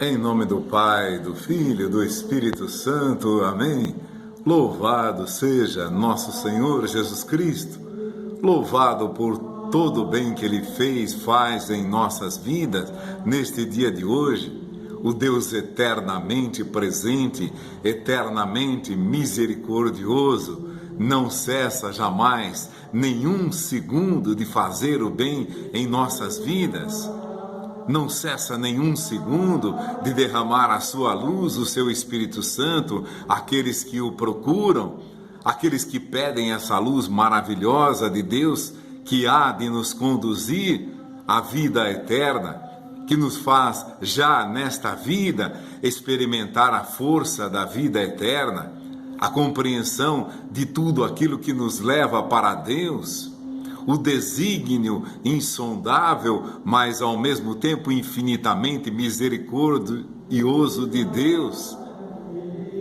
Em nome do Pai, do Filho e do Espírito Santo. Amém. Louvado seja nosso Senhor Jesus Cristo. Louvado por todo o bem que Ele faz em nossas vidas neste dia de hoje. O Deus eternamente presente, eternamente misericordioso, não cessa jamais nenhum segundo de fazer o bem em nossas vidas. Não cessa nenhum segundo de derramar a sua luz, o seu Espírito Santo, àqueles que o procuram, aqueles que pedem essa luz maravilhosa de Deus que há de nos conduzir à vida eterna, que nos faz já nesta vida experimentar a força da vida eterna, a compreensão de tudo aquilo que nos leva para Deus, o desígnio insondável, mas ao mesmo tempo infinitamente misericordioso de Deus,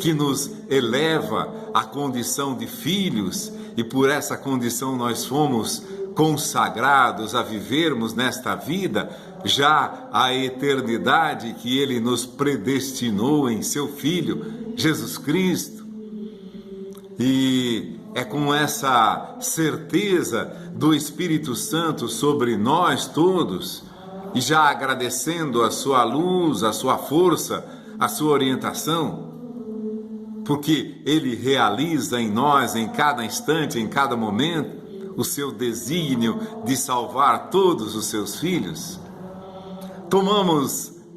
que nos eleva à condição de filhos, e por essa condição nós fomos consagrados a vivermos nesta vida já a eternidade que Ele nos predestinou em seu Filho, Jesus Cristo. E é com essa certeza do Espírito Santo sobre nós todos, e já agradecendo a sua luz, a sua força, a sua orientação, porque Ele realiza em nós, em cada instante, em cada momento, o seu desígnio de salvar todos os seus filhos.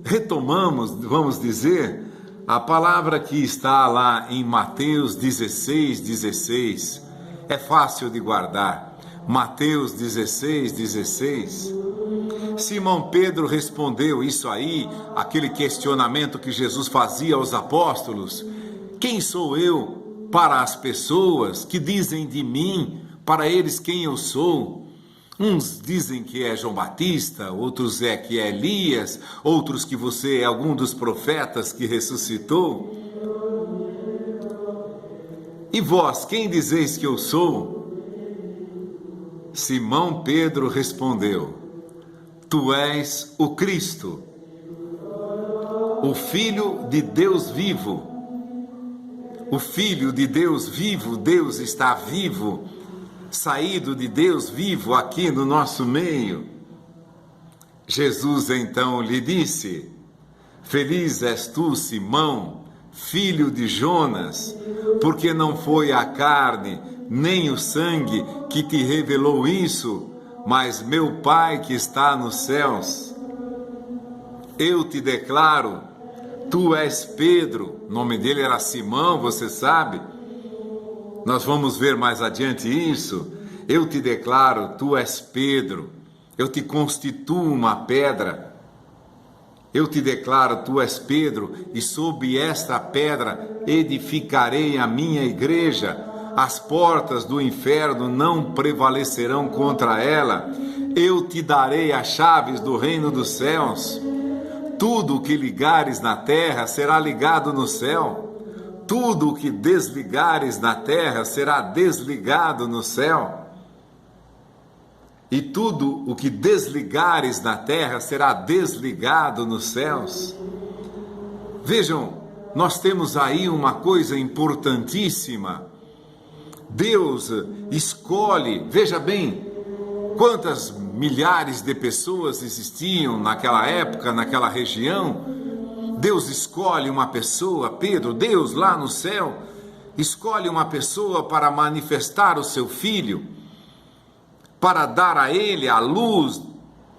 Retomamos, vamos dizer, a palavra que está lá em Mateus 16:16. É fácil de guardar. Mateus 16:16. Simão Pedro respondeu isso aí, aquele questionamento que Jesus fazia aos apóstolos. Quem sou eu para as pessoas que dizem de mim, para eles quem eu sou? Uns dizem que é João Batista, outros que é Elias, outros que você é algum dos profetas que ressuscitou. E vós, quem dizeis que eu sou? Simão Pedro respondeu: Tu és o Cristo, o Filho de Deus vivo. O Filho de Deus vivo, Deus está vivo, saído de Deus vivo aqui no nosso meio. Jesus então lhe disse: Feliz és tu, Simão, filho de Jonas, porque não foi a carne nem o sangue que te revelou isso, mas meu Pai que está nos céus. Eu te declaro, tu és Pedro. O nome dele era Simão, você sabe. Nós vamos ver mais adiante isso. Eu te declaro, tu és Pedro. Eu te constituo uma pedra. Eu te declaro, tu és Pedro, e sob esta pedra edificarei a minha igreja. As portas do inferno não prevalecerão contra ela. Eu te darei as chaves do reino dos céus. Tudo o que ligares na terra será ligado no céu. Tudo o que desligares na terra será desligado no céu. E tudo o que desligares na terra será desligado nos céus. Vejam, nós temos aí uma coisa importantíssima. Deus escolhe, veja bem, quantas milhares de pessoas existiam naquela época, naquela região. Deus escolhe uma pessoa, Pedro, Deus lá no céu, escolhe uma pessoa para manifestar o seu Filho, para dar a ele a luz,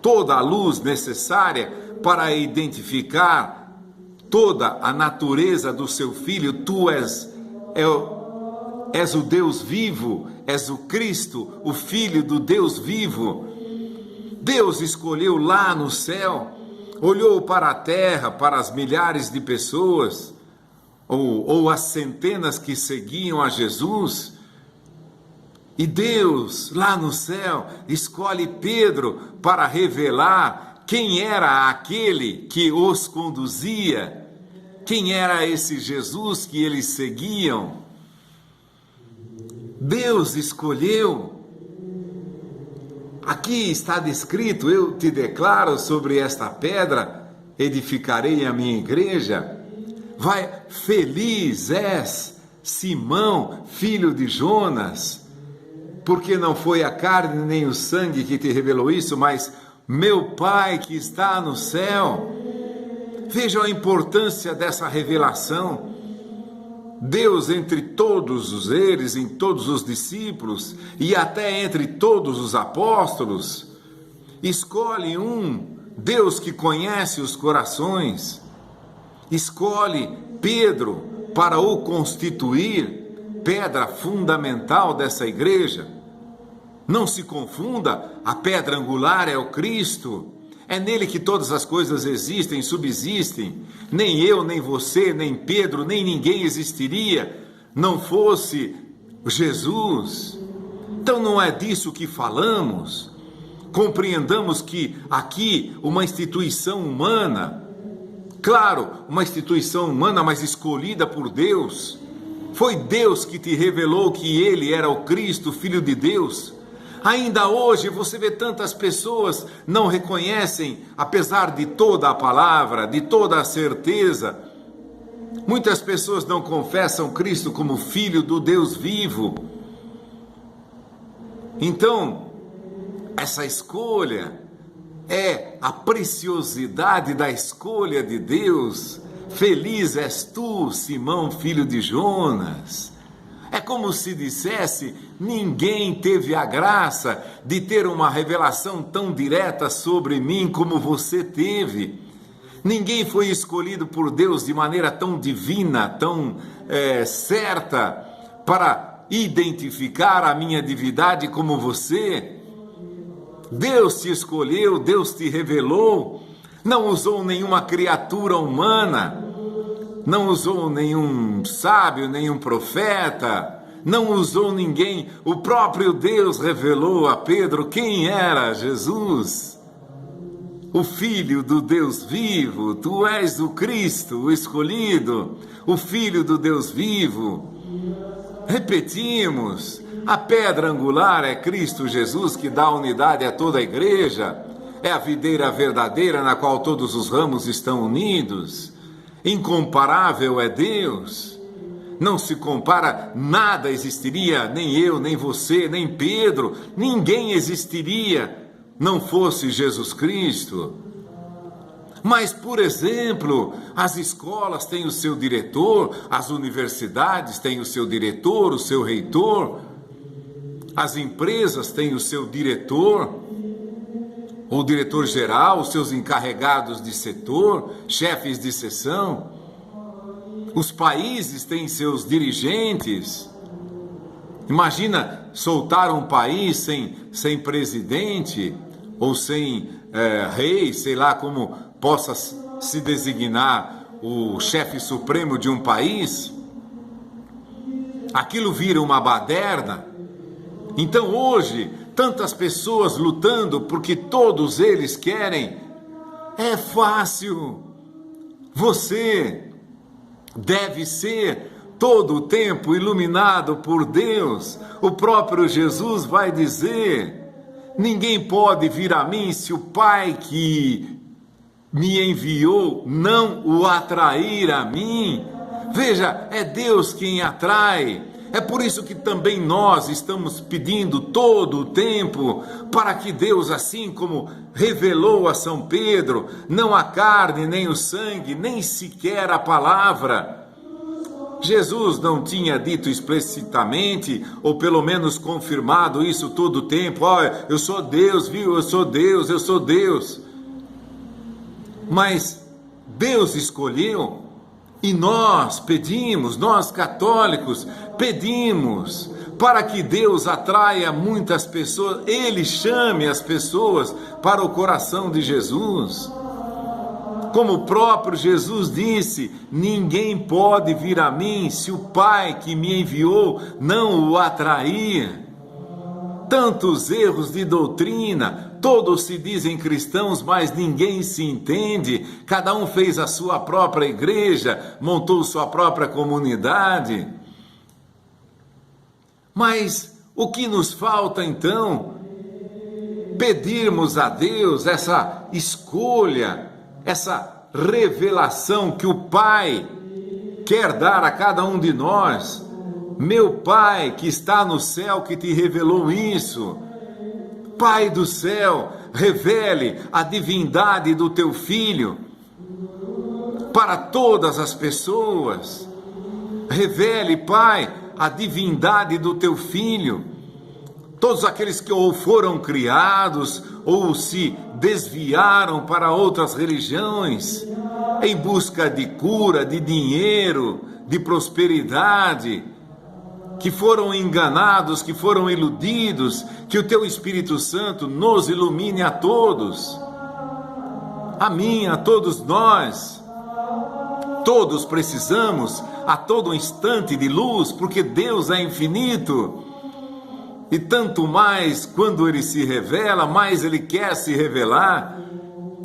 toda a luz necessária para identificar toda a natureza do seu Filho. Tu és o Deus vivo, és o Cristo, o Filho do Deus vivo. Deus escolheu lá no céu, olhou para a terra, para as milhares de pessoas, ou as centenas que seguiam a Jesus, e Deus, lá no céu, escolhe Pedro para revelar quem era aquele que os conduzia, quem era esse Jesus que eles seguiam. Deus escolheu. Aqui está descrito, eu te declaro sobre esta pedra, edificarei a minha igreja. Feliz és, Simão, filho de Jonas, porque não foi a carne nem o sangue que te revelou isso, mas meu Pai que está no céu. Vejam a importância dessa revelação. Deus, entre todos eles, em todos os discípulos e até entre todos os apóstolos, escolhe Deus que conhece os corações, escolhe Pedro para o constituir pedra fundamental dessa igreja. Não se confunda, a pedra angular é o Cristo. É nele que todas as coisas existem, subsistem. Nem eu, nem você, nem Pedro, nem ninguém existiria não fosse Jesus. Então não é disso que falamos. Compreendamos que aqui uma instituição humana, claro, uma instituição humana, mas escolhida por Deus. Foi Deus que te revelou que ele era o Cristo, Filho de Deus. Ainda hoje você vê tantas pessoas não reconhecem, apesar de toda a palavra, de toda a certeza. Muitas pessoas não confessam Cristo como Filho do Deus vivo. Então, essa escolha é a preciosidade da escolha de Deus. Feliz és tu, Simão, filho de Jonas. É como se dissesse, ninguém teve a graça de ter uma revelação tão direta sobre mim como você teve. Ninguém foi escolhido por Deus de maneira tão divina, tão certa, para identificar a minha divindade como você. Deus te escolheu, Deus te revelou, não usou nenhuma criatura humana, não usou nenhum sábio, nenhum profeta, não usou ninguém. O próprio Deus revelou a Pedro quem era Jesus, o Filho do Deus vivo. Tu és o Cristo, o escolhido, o Filho do Deus vivo. Repetimos, a pedra angular é Cristo Jesus, que dá unidade a toda a igreja, é a videira verdadeira na qual todos os ramos estão unidos. Incomparável é Deus, não se compara, nada existiria, nem eu, nem você, nem Pedro, ninguém existiria, não fosse Jesus Cristo. Mas, por exemplo, as escolas têm o seu diretor, as universidades têm o seu diretor, o seu reitor, as empresas têm o seu diretor, ou diretor-geral, os seus encarregados de setor, chefes de seção. Os países têm seus dirigentes. Imagina soltar um país sem presidente, ou sem rei, sei lá como possa se designar o chefe supremo de um país. Aquilo vira uma baderna. Então hoje, tantas pessoas lutando porque todos eles querem. É fácil. Você deve ser todo o tempo iluminado por Deus. O próprio Jesus vai dizer: ninguém pode vir a mim se o Pai que me enviou não o atrair a mim. Veja, é Deus quem atrai. É por isso que também nós estamos pedindo todo o tempo para que Deus, assim como revelou a São Pedro, não a carne, nem o sangue, nem sequer a palavra. Jesus não tinha dito explicitamente, ou pelo menos confirmado isso todo o tempo: olha, eu sou Deus, viu? Eu sou Deus, eu sou Deus. Mas Deus escolheu. E nós pedimos, nós católicos, pedimos para que Deus atraia muitas pessoas, Ele chame as pessoas para o coração de Jesus. Como o próprio Jesus disse: ninguém pode vir a mim se o Pai que me enviou não o atrair. Tantos erros de doutrina, todos se dizem cristãos, mas ninguém se entende. Cada um fez a sua própria igreja, montou sua própria comunidade. Mas o que nos falta então? Pedirmos a Deus essa escolha, essa revelação que o Pai quer dar a cada um de nós. Meu Pai que está no céu que te revelou isso. Pai do céu, revele a divindade do teu Filho para todas as pessoas. Revele, Pai, a divindade do teu Filho. Todos aqueles que ou foram criados ou se desviaram para outras religiões em busca de cura, de dinheiro, de prosperidade, que foram enganados, que foram iludidos, que o teu Espírito Santo nos ilumine a todos, a mim, a todos nós. Todos precisamos a todo instante de luz, porque Deus é infinito. E tanto mais quando Ele se revela, mais Ele quer se revelar.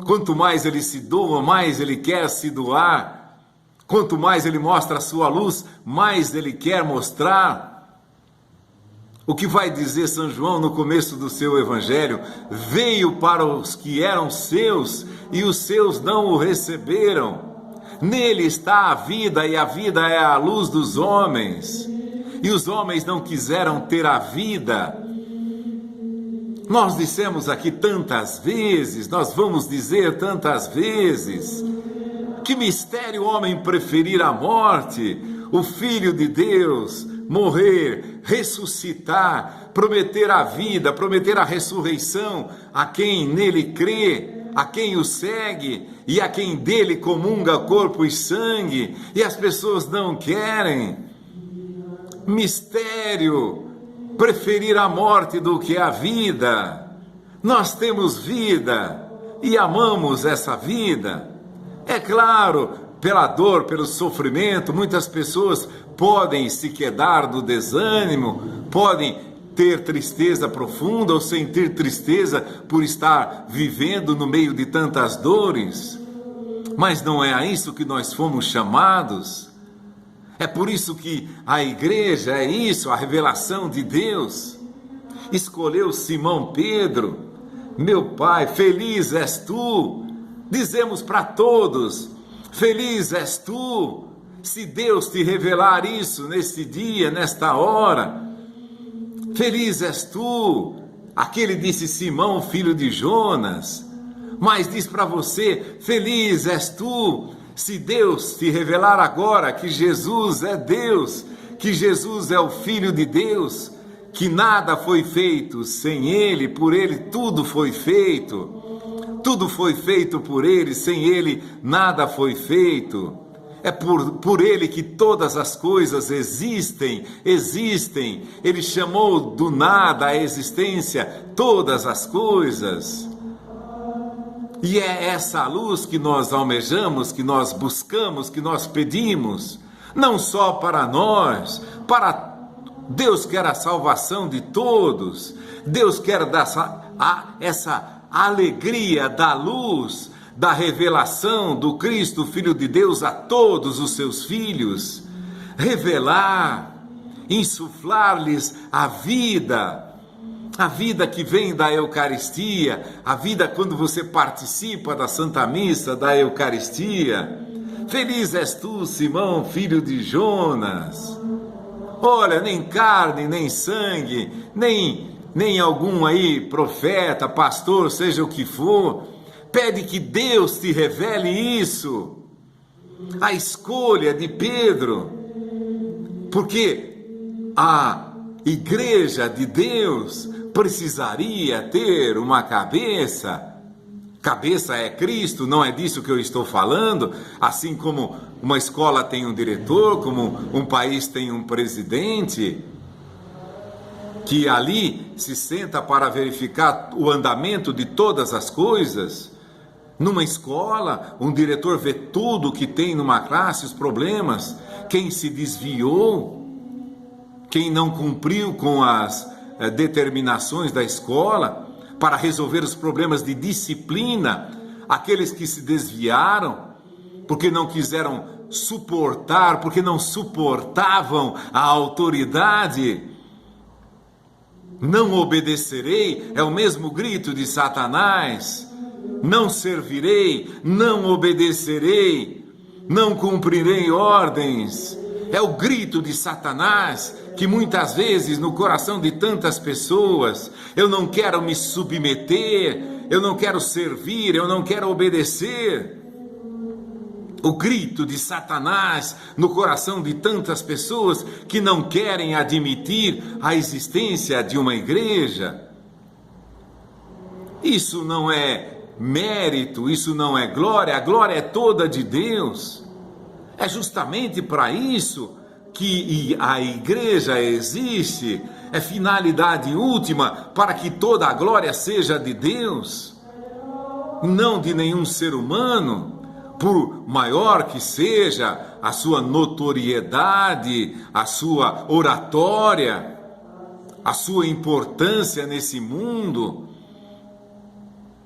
Quanto mais Ele se doa, mais Ele quer se doar. Quanto mais Ele mostra a sua luz, mais Ele quer mostrar. O que vai dizer São João no começo do seu evangelho? Veio para os que eram seus e os seus não o receberam. Nele está a vida e a vida é a luz dos homens. E os homens não quiseram ter a vida. Nós dissemos aqui tantas vezes, nós vamos dizer tantas vezes, que mistério o homem preferir a morte, o Filho de Deus morrer, ressuscitar, prometer a vida, prometer a ressurreição a quem nele crê, a quem o segue e a quem dele comunga corpo e sangue, e as pessoas não querem. Mistério, preferir a morte do que a vida. Nós temos vida e amamos essa vida. É claro, pela dor, pelo sofrimento, muitas pessoas podem se quedar do desânimo, podem ter tristeza profunda ou sentir tristeza por estar vivendo no meio de tantas dores. Mas não é a isso que nós fomos chamados. É por isso que a igreja é isso, a revelação de Deus. Escolheu Simão Pedro. Meu Pai, feliz és tu. Dizemos para todos, feliz és tu, se Deus te revelar isso nesse dia, nesta hora. Feliz és tu. Aquele disse Simão, filho de Jonas. Mas diz para você, feliz és tu, se Deus te revelar agora que Jesus é Deus, que Jesus é o Filho de Deus, que nada foi feito sem Ele, por Ele tudo foi feito. Tudo foi feito por Ele, sem Ele nada foi feito. É por Ele que todas as coisas existem. Ele chamou do nada à existência todas as coisas. E é essa luz que nós almejamos, que nós buscamos, que nós pedimos, não só para nós, para Deus quer a salvação de todos. Deus quer dar essa alegria da luz, da revelação do Cristo, Filho de Deus, a todos os seus filhos. Revelar, insuflar-lhes a vida que vem da Eucaristia, a vida quando você participa da Santa Missa, da Eucaristia. Feliz és tu, Simão, filho de Jonas. Olha, nem carne, nem sangue, nem algum aí profeta, pastor, seja o que for, pede que Deus te revele isso. A escolha de Pedro, porque a igreja de Deus precisaria ter uma cabeça. Cabeça é Cristo, não é disso que eu estou falando. Assim como uma escola tem um diretor, como um país tem um presidente, que ali se senta para verificar o andamento de todas as coisas. Numa escola, um diretor vê tudo que tem numa classe, os problemas, quem se desviou, quem não cumpriu com as determinações da escola para resolver os problemas de disciplina, aqueles que se desviaram porque não quiseram suportar, porque não suportavam a autoridade. Não obedecerei é o mesmo grito de Satanás. não servirei, não obedecerei, não cumprirei ordens. É o grito de Satanás que muitas vezes no coração de tantas pessoas, eu não quero me submeter, eu não quero servir, eu não quero obedecer. O grito de Satanás no coração de tantas pessoas que não querem admitir a existência de uma igreja. Isso não é mérito, isso não é glória, a glória é toda de Deus. É justamente para isso que a igreja existe, é finalidade última para que toda a glória seja de Deus, não de nenhum ser humano. Por maior que seja a sua notoriedade, a sua oratória, a sua importância nesse mundo,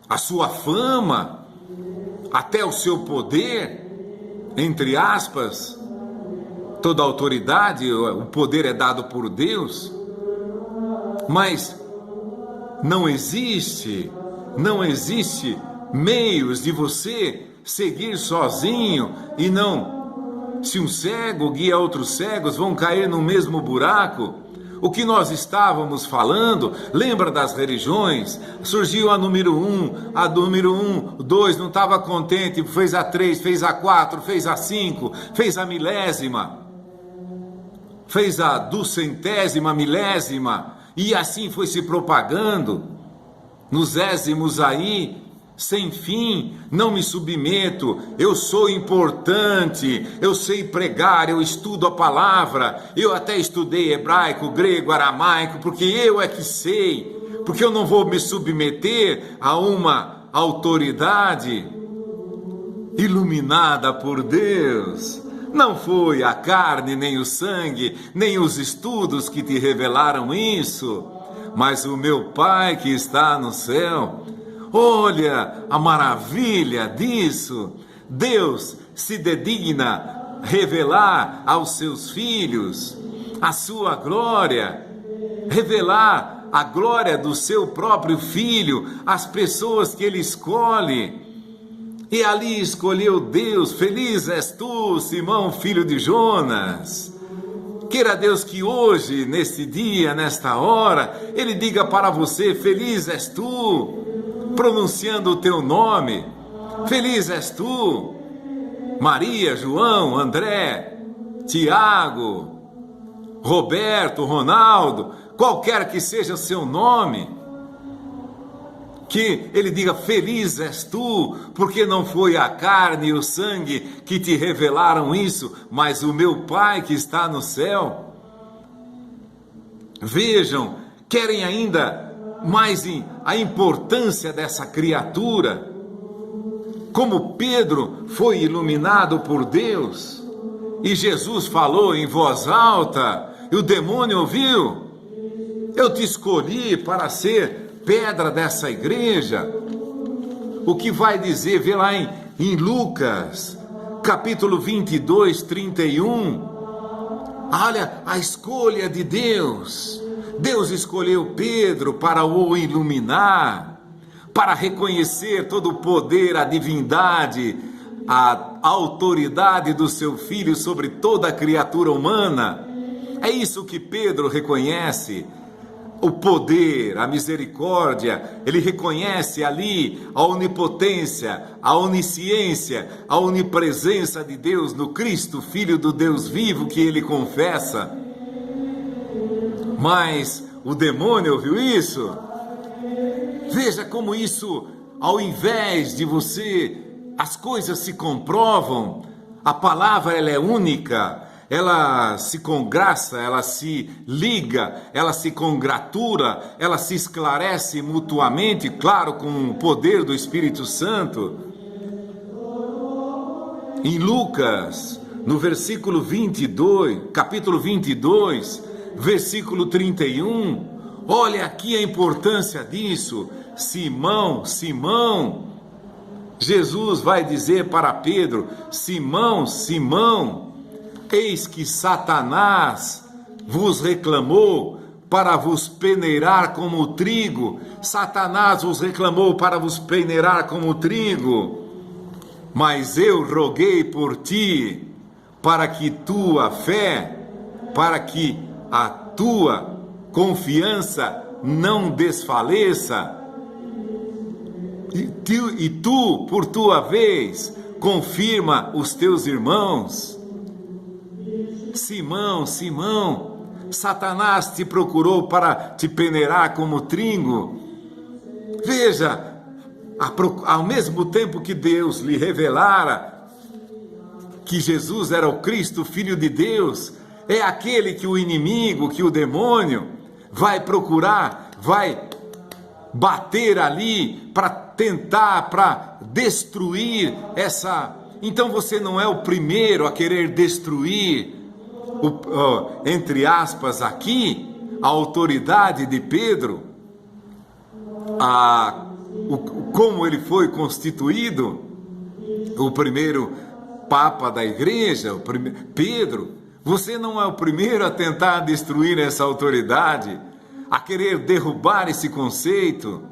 a sua fama, até o seu poder, entre aspas, toda autoridade, o poder é dado por Deus, mas não existe meios de você seguir sozinho e não, se um cego guia outros cegos, vão cair no mesmo buraco. O que nós estávamos falando, lembra das religiões? Surgiu a número 2 não estava contente, fez a 3, fez a 4, fez a 5, fez a milésima, fez a 200ª milésima, e assim foi se propagando, nos ésimos aí, sem fim. Não me submeto, eu sou importante, eu sei pregar, eu estudo a palavra, eu até estudei hebraico, grego, aramaico, porque eu é que sei, porque eu não vou me submeter a uma autoridade iluminada por Deus. Não foi a carne, nem o sangue, nem os estudos que te revelaram isso, mas o meu Pai que está no céu. Olha a maravilha disso. Deus se dedigna revelar aos seus filhos a sua glória, revelar a glória do seu próprio Filho às pessoas que Ele escolhe. E ali escolheu Deus. Feliz és tu, Simão, filho de Jonas. Queira Deus que hoje, neste dia, nesta hora, Ele diga para você: feliz és tu, pronunciando o teu nome. Feliz és tu, Maria, João, André, Tiago, Roberto, Ronaldo, qualquer que seja o seu nome. Que Ele diga: feliz és tu, porque não foi a carne e o sangue que te revelaram isso, mas o meu Pai que está no céu. Vejam, querem ainda mais a importância dessa criatura, como Pedro foi iluminado por Deus, e Jesus falou em voz alta, e o demônio ouviu: eu te escolhi para ser pedra dessa igreja. O que vai dizer, vê lá em Lucas, capítulo 22, 31, olha a escolha de Deus. Deus escolheu Pedro para o iluminar, para reconhecer todo o poder, a divindade, a autoridade do seu Filho sobre toda a criatura humana. É isso que Pedro reconhece, o poder, a misericórdia. Ele reconhece ali a onipotência, a onisciência, a onipresença de Deus no Cristo, Filho do Deus vivo, que ele confessa. Mas o demônio ouviu isso. Veja como isso, ao invés de você, as coisas se comprovam. A palavra, ela é única, ela se congraça, ela se liga, ela se congratula, ela se esclarece mutuamente, claro, com o poder do Espírito Santo. Em Lucas, no versículo 22, capítulo 22, versículo 31, olha aqui a importância disso. Simão, Simão, Jesus vai dizer para Pedro: Simão, Simão, eis que Satanás vos reclamou para vos peneirar como o trigo. Satanás vos reclamou para vos peneirar como o trigo. Mas eu roguei por ti, para que tua fé, para que a tua confiança não desfaleça. E tu, por tua vez, confirma os teus irmãos. Simão, Simão, Satanás te procurou para te peneirar como trigo. Veja, ao mesmo tempo que Deus lhe revelara que Jesus era o Cristo, Filho de Deus, é aquele que o inimigo, que o demônio vai procurar, vai bater ali para tentar, para destruir essa. Então você não é o primeiro a querer destruir, entre aspas, aqui, a autoridade de Pedro, como ele foi constituído, o primeiro Papa da igreja, Pedro. Você não é o primeiro a tentar destruir essa autoridade, a querer derrubar esse conceito,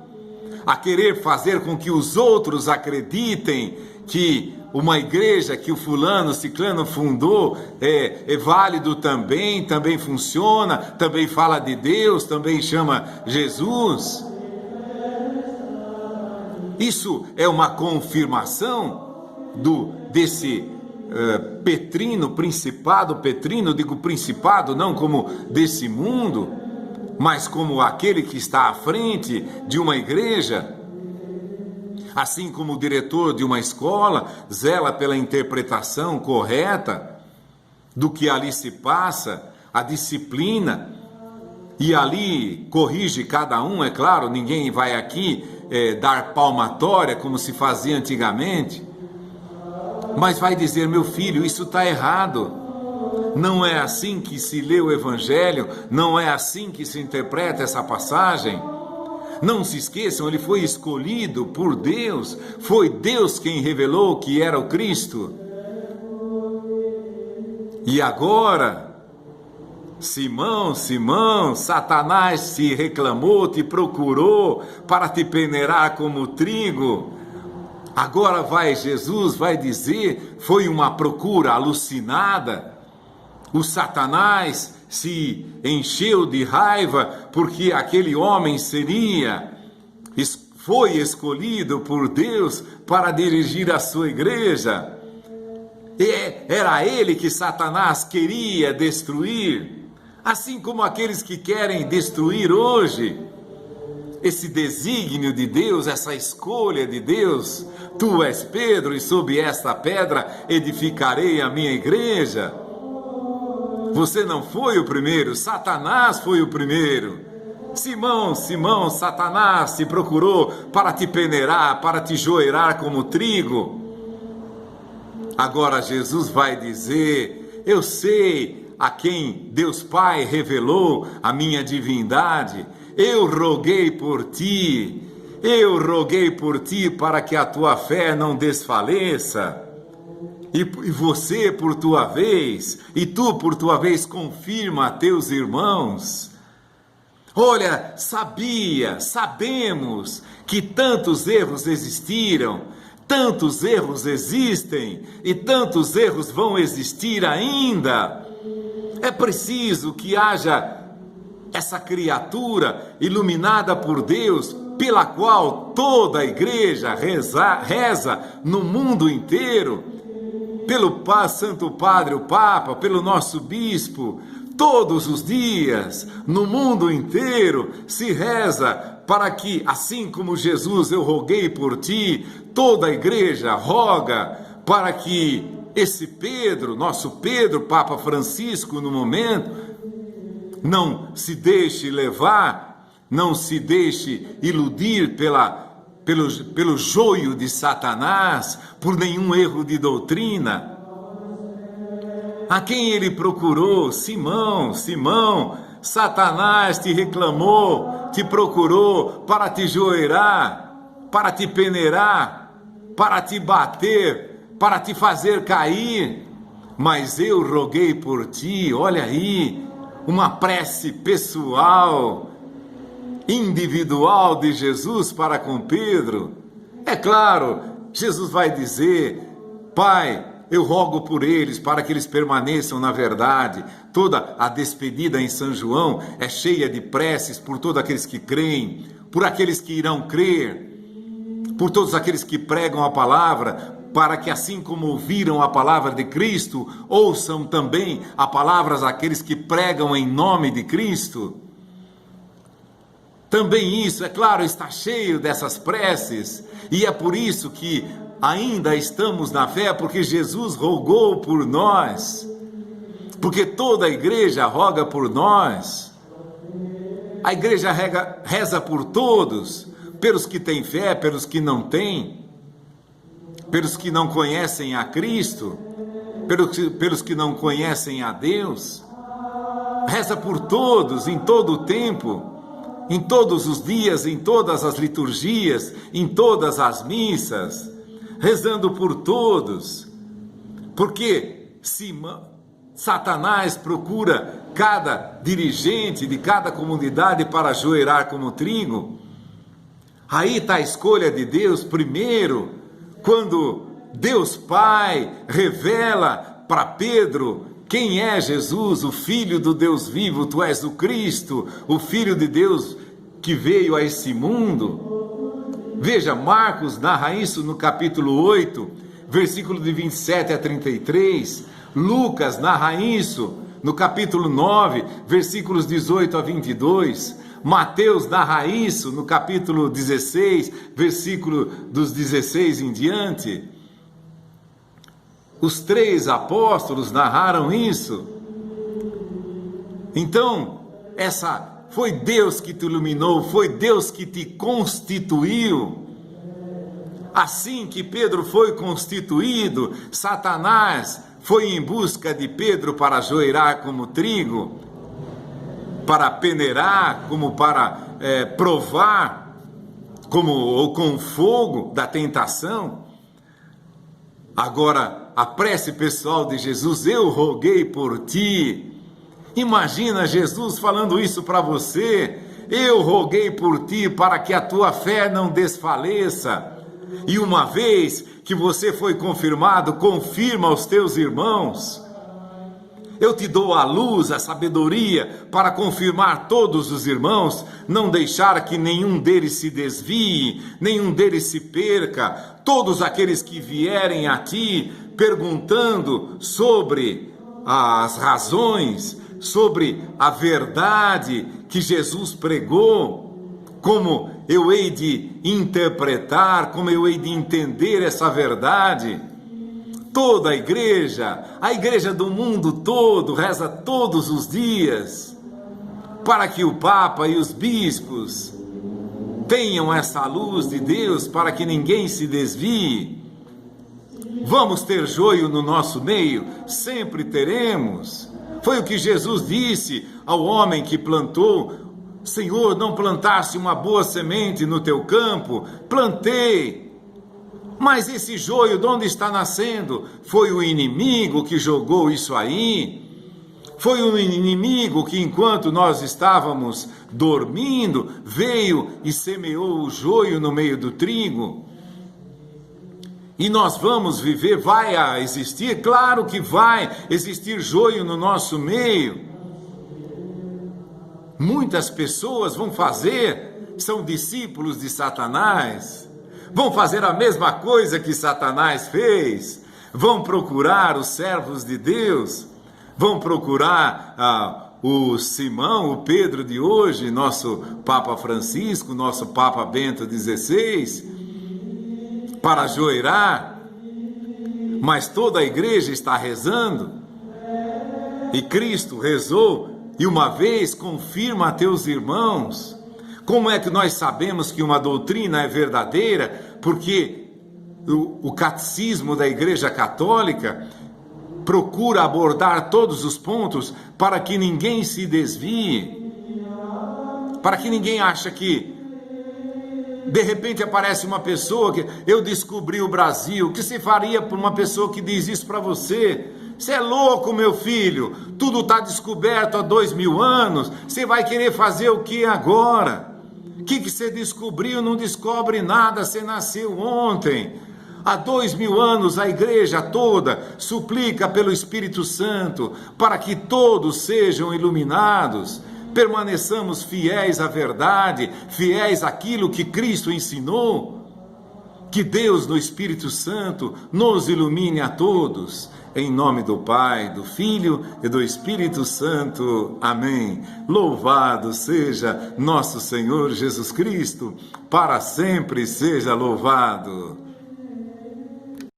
a querer fazer com que os outros acreditem que uma igreja que o fulano, ciclano fundou é válido também funciona, também fala de Deus, também chama Jesus. Isso é uma confirmação desse Petrino, digo principado não como desse mundo, mas como aquele que está à frente de uma igreja. Assim como o diretor de uma escola zela pela interpretação correta do que ali se passa, a disciplina, e ali corrige cada um, é claro, ninguém vai aqui dar palmatória como se fazia antigamente, mas vai dizer: meu filho, isso está errado. Não é assim que se lê o Evangelho, não é assim que se interpreta essa passagem. Não se esqueçam, ele foi escolhido por Deus, foi Deus quem revelou que era o Cristo. E agora, Simão, Simão, Satanás te reclamou, te procurou para te peneirar como trigo. Agora Jesus vai dizer, foi uma procura alucinada. O Satanás se encheu de raiva porque aquele homem foi escolhido por Deus para dirigir a sua igreja. Era ele que Satanás queria destruir, assim como aqueles que querem destruir hoje esse desígnio de Deus, essa escolha de Deus. Tu és Pedro, e sob esta pedra edificarei a minha igreja. Você não foi o primeiro, Satanás foi o primeiro. Simão, Simão, Satanás te procurou para te peneirar, para te joeirar como trigo. Agora Jesus vai dizer: eu sei a quem Deus Pai revelou a minha divindade. Eu roguei por ti para que a tua fé não desfaleça. E você, por tua vez, e tu, por tua vez, confirma a teus irmãos. Olha, sabemos que tantos erros existiram, tantos erros existem e tantos erros vão existir ainda. É preciso que haja essa criatura iluminada por Deus, pela qual toda a igreja reza no mundo inteiro, pelo Santo Padre, o Papa, pelo nosso Bispo. Todos os dias, no mundo inteiro, se reza para que, assim como Jesus, eu roguei por ti, toda a igreja roga para que esse Pedro, nosso Pedro, Papa Francisco no momento, não se deixe levar, não se deixe iludir pelo joio de Satanás, por nenhum erro de doutrina. A quem ele procurou? Simão, Simão, Satanás te reclamou, te procurou para te joeirar, para te peneirar, para te bater, para te fazer cair. Mas eu roguei por ti, olha aí, uma prece pessoal, individual de Jesus para com Pedro. É claro, Jesus vai dizer: Pai, eu rogo por eles, para que eles permaneçam na verdade. Toda a despedida em São João é cheia de preces por todos aqueles que creem, por aqueles que irão crer, por todos aqueles que pregam a palavra, para que assim como ouviram a palavra de Cristo, ouçam também a palavra daqueles que pregam em nome de Cristo. Também isso, é claro, está cheio dessas preces, e é por isso que ainda estamos na fé, porque Jesus rogou por nós, porque toda a igreja roga por nós. A igreja reza por todos, pelos que têm fé, pelos que não têm, pelos que não conhecem a Cristo, pelos que não conhecem a Deus. Reza por todos, em todo o tempo, em todos os dias, em todas as liturgias, em todas as missas, rezando por todos, porque se Satanás procura cada dirigente de cada comunidade para ajoelhar como trigo, aí está a escolha de Deus primeiro, quando Deus Pai revela para Pedro quem é Jesus, o Filho do Deus vivo. Tu és o Cristo, o Filho de Deus que veio a esse mundo. Veja, Marcos narra isso no capítulo 8, versículo de 27 a 33. Lucas narra isso no capítulo 9, versículos 18 a 22. Mateus narra isso no capítulo 16, versículo dos 16 em diante. Os 3 apóstolos narraram isso. Então, foi Deus que te iluminou, foi Deus que te constituiu. Assim que Pedro foi constituído, Satanás foi em busca de Pedro para ajoelhar como trigo, para peneirar, como para provar, ou com fogo da tentação. Agora, a prece pessoal de Jesus: eu roguei por ti. Imagina Jesus falando isso para você: eu roguei por ti para que a tua fé não desfaleça. E uma vez que você foi confirmado, confirma aos teus irmãos. Eu te dou a luz, a sabedoria para confirmar todos os irmãos, não deixar que nenhum deles se desvie, nenhum deles se perca. Todos aqueles que vierem a ti perguntando sobre as razões, sobre a verdade que Jesus pregou, como eu hei de interpretar, como eu hei de entender essa verdade. Toda a igreja do mundo todo, reza todos os dias, para que o Papa e os bispos tenham essa luz de Deus, para que ninguém se desvie. Vamos ter joio no nosso meio? Sempre teremos. Foi o que Jesus disse ao homem que plantou: Senhor, não plantaste uma boa semente no teu campo? Plantei. Mas esse joio de onde está nascendo? Foi o inimigo que jogou isso aí. Foi o inimigo que, enquanto nós estávamos dormindo, veio e semeou o joio no meio do trigo. E nós vamos viver, vai existir? Claro que vai existir joio no nosso meio. Muitas pessoas vão são discípulos de Satanás, vão fazer a mesma coisa que Satanás fez, vão procurar os servos de Deus, vão procurar o Simão, o Pedro de hoje, nosso Papa Francisco, nosso Papa Bento XVI, para ajoelhar. Mas toda a igreja está rezando, e Cristo rezou, e uma vez confirma a teus irmãos. Como é que nós sabemos que uma doutrina é verdadeira? Porque o catecismo da Igreja Católica procura abordar todos os pontos para que ninguém se desvie, para que ninguém ache que de repente aparece uma pessoa que eu descobri o Brasil. O que se faria por uma pessoa que diz isso para você? Você é louco, meu filho, tudo está descoberto há 2000 anos, você vai querer fazer o que agora? O que você descobriu? Não descobre nada, você nasceu ontem. Há 2000 anos a igreja toda suplica pelo Espírito Santo para que todos sejam iluminados. Permaneçamos fiéis à verdade, fiéis àquilo que Cristo ensinou. Que Deus, no Espírito Santo, nos ilumine a todos. Em nome do Pai, do Filho e do Espírito Santo. Amém. Louvado seja nosso Senhor Jesus Cristo, para sempre seja louvado.